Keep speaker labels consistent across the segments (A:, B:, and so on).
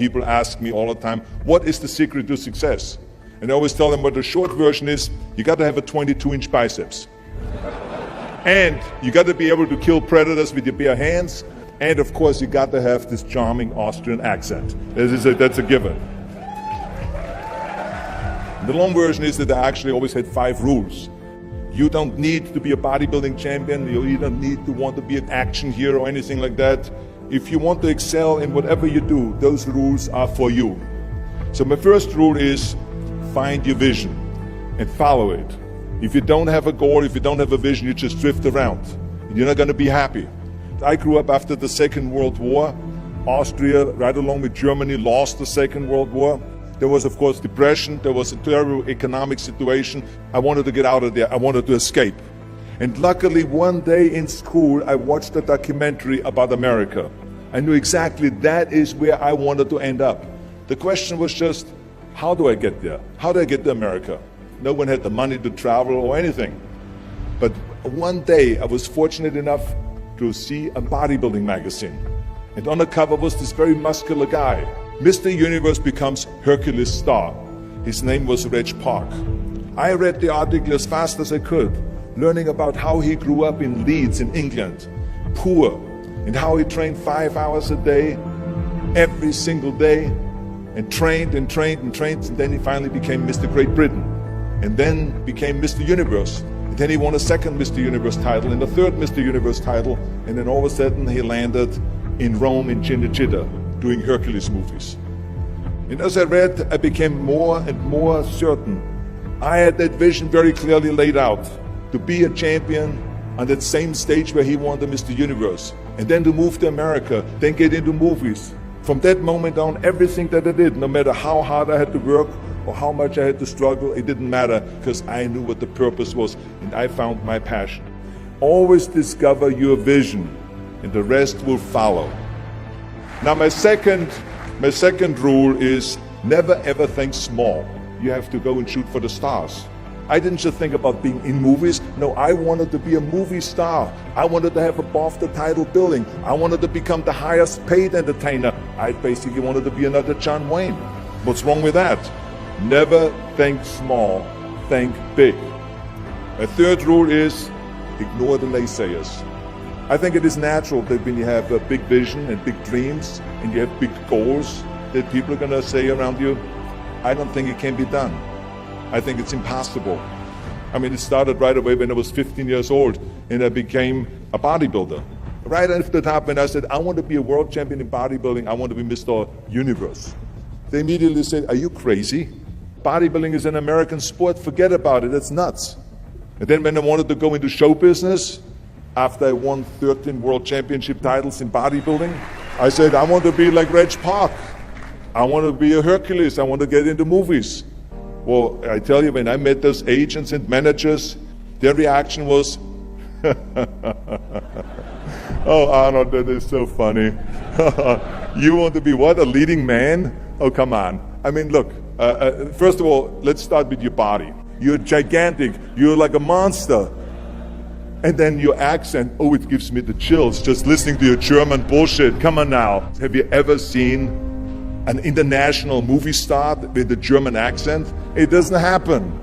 A: people ask me all the time, what is the secret to success? And I always tell them what the short version is, you got to have a 22-inch biceps. And you got to be able to kill predators with your bare hands. And of course, you got to have this charming Austrian accent. That's a given. The long version is that I actually always had 5 rules. You don't need to be a bodybuilding champion. You don't need to want to be an action hero or anything like that. If you want to excel in whatever you do, those rules are for you. So my first rule is find your vision and follow it. If you don't have a goal, if you don't have a vision, you just drift around. You're not going to be happy. I grew up after the Second World War. Austria, right along with Germany, lost the Second World War. There was, of course, depression. There was a terrible economic situation. I wanted to get out of there. I wanted to escape. And luckily, one day in school, I watched a documentary about America. I knew exactly that is where I wanted to end up. The question was just, how do I get there? How do I get to America? No one had the money to travel or anything. But one day, I was fortunate enough to see a bodybuilding magazine. And on the cover was this very muscular guy. Mr. Universe becomes Hercules star. His name was Reg Park. I read the article as fast as I could, learning about how he grew up in Leeds in England, poor, and how he trained 5 hours a day, every single day, and trained and trained and trained, and then he finally became Mr. Great Britain, and then became Mr. Universe. And then he won a second Mr. Universe title and a third Mr. Universe title, and then all of a sudden he landed in Rome in Cinecittà, doing Hercules movies. And as I read, I became more and more certain. I had that vision very clearly laid out, to be a champion on that same stage where he won the Mr. Universe, and then to move to America, then get into movies. From that moment on, everything that I did, no matter how hard I had to work or how much I had to struggle, it didn't matter, because I knew what the purpose was, and I found my passion. Always discover your vision, and the rest will follow. Now my second rule is never ever think small. You have to go and shoot for the stars. I didn't just think about being in movies. No, I wanted to be a movie star. I wanted to have above the title billing. I wanted to become the highest paid entertainer. I basically wanted to be another John Wayne. What's wrong with that? Never think small, think big. My third rule is ignore the naysayers. I think it is natural that when you have a big vision and big dreams and you have big goals, that people are going to say around you, I don't think it can be done. I think it's impossible. I mean, it started right away when I was 15 years old and I became a bodybuilder. Right after the top when I said, I want to be a world champion in bodybuilding, I want to be Mr. Universe. They immediately said, are you crazy? Bodybuilding is an American sport, forget about it, it's nuts. And then when I wanted to go into show business, after I won 13 world championship titles in bodybuilding, I said, I want to be like Reg Park. I want to be a Hercules. I want to get into movies. Well, I tell you, when I met those agents and managers, their reaction was, oh, Arnold, that is so funny. You want to be what, a leading man? Oh, come on. I mean, look, first of all, let's start with your body. You're gigantic. You're like a monster. And then your accent, oh, it gives me the chills just listening to your German bullshit. Come on now. Have you ever seen an international movie star with a German accent? It doesn't happen.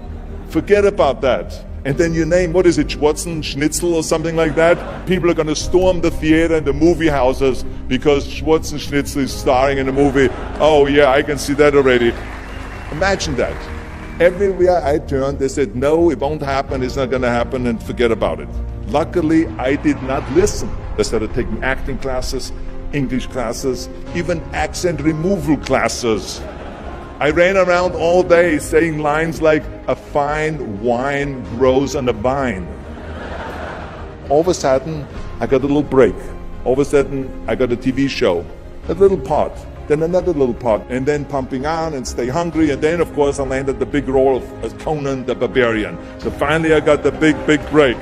A: Forget about that. And then your name, what is it, Schwarzen, Schnitzel or something like that? People are going to storm the theater and the movie houses because Schwarzen Schnitzel is starring in a movie. Oh yeah, I can see that already. Imagine that. Everywhere I turned, they said, no, it won't happen, it's not going to happen, and forget about it. Luckily, I did not listen. I started taking acting classes, English classes, even accent removal classes. I ran around all day saying lines like, a fine wine grows on a vine. All of a sudden, I got a little break. All of a sudden, I got a TV show, a little part. Then another little part, and then Pumping On and Stay Hungry, and then of course I landed the big role of Conan the Barbarian. So finally I got the big break.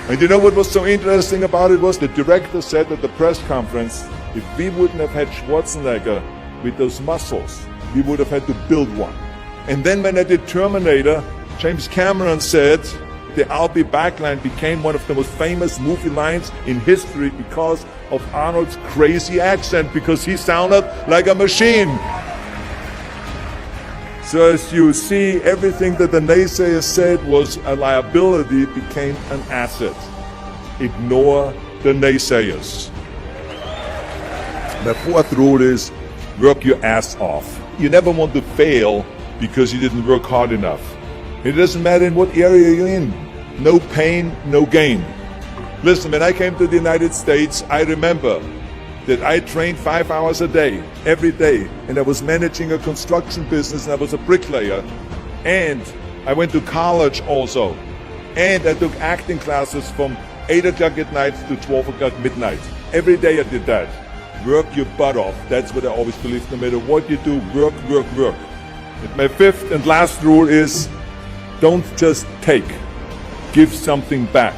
A: And you know what was so interesting about it was the director said at the press conference, if we wouldn't have had Schwarzenegger with those muscles, we would have had to build one. And then when I did Terminator, James Cameron said, the I'll be back line became one of the most famous movie lines in history because of Arnold's crazy accent, because he sounded like a machine. So as you see, everything that the naysayers said was a liability became an asset. Ignore the naysayers. The fourth rule is work your ass off. You never want to fail because you didn't work hard enough. It doesn't matter in what area you're in. No pain, no gain. Listen, when I came to the United States, I remember that I trained 5 hours a day, every day, and I was managing a construction business, and I was a bricklayer, and I went to college also, and I took acting classes from 8 o'clock at night to 12 o'clock midnight. Every day I did that. Work your butt off. That's what I always believe. No matter what you do, work, work, work. And my fifth and last rule is, don't just take. Give something back.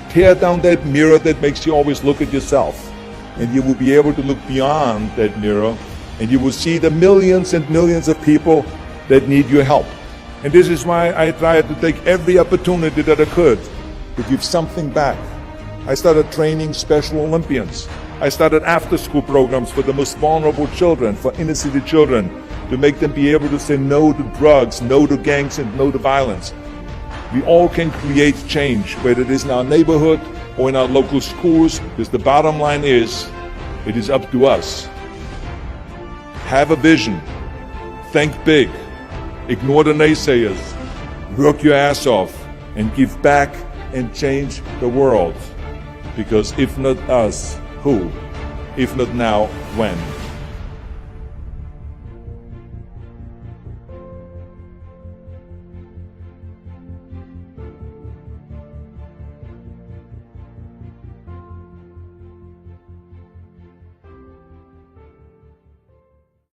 A: Tear down that mirror that makes you always look at yourself. And you will be able to look beyond that mirror, and you will see the millions and millions of people that need your help. And this is why I tried to take every opportunity that I could to give something back. I started training Special Olympians. I started after-school programs for the most vulnerable children, for inner-city children, to make them be able to say no to drugs, no to gangs, and no to violence. We all can create change, whether it is in our neighborhood or in our local schools, because the bottom line is, it is up to us. Have a vision. Think big. Ignore the naysayers. Work your ass off and give back and change the world. Because if not us, who? If not now, when?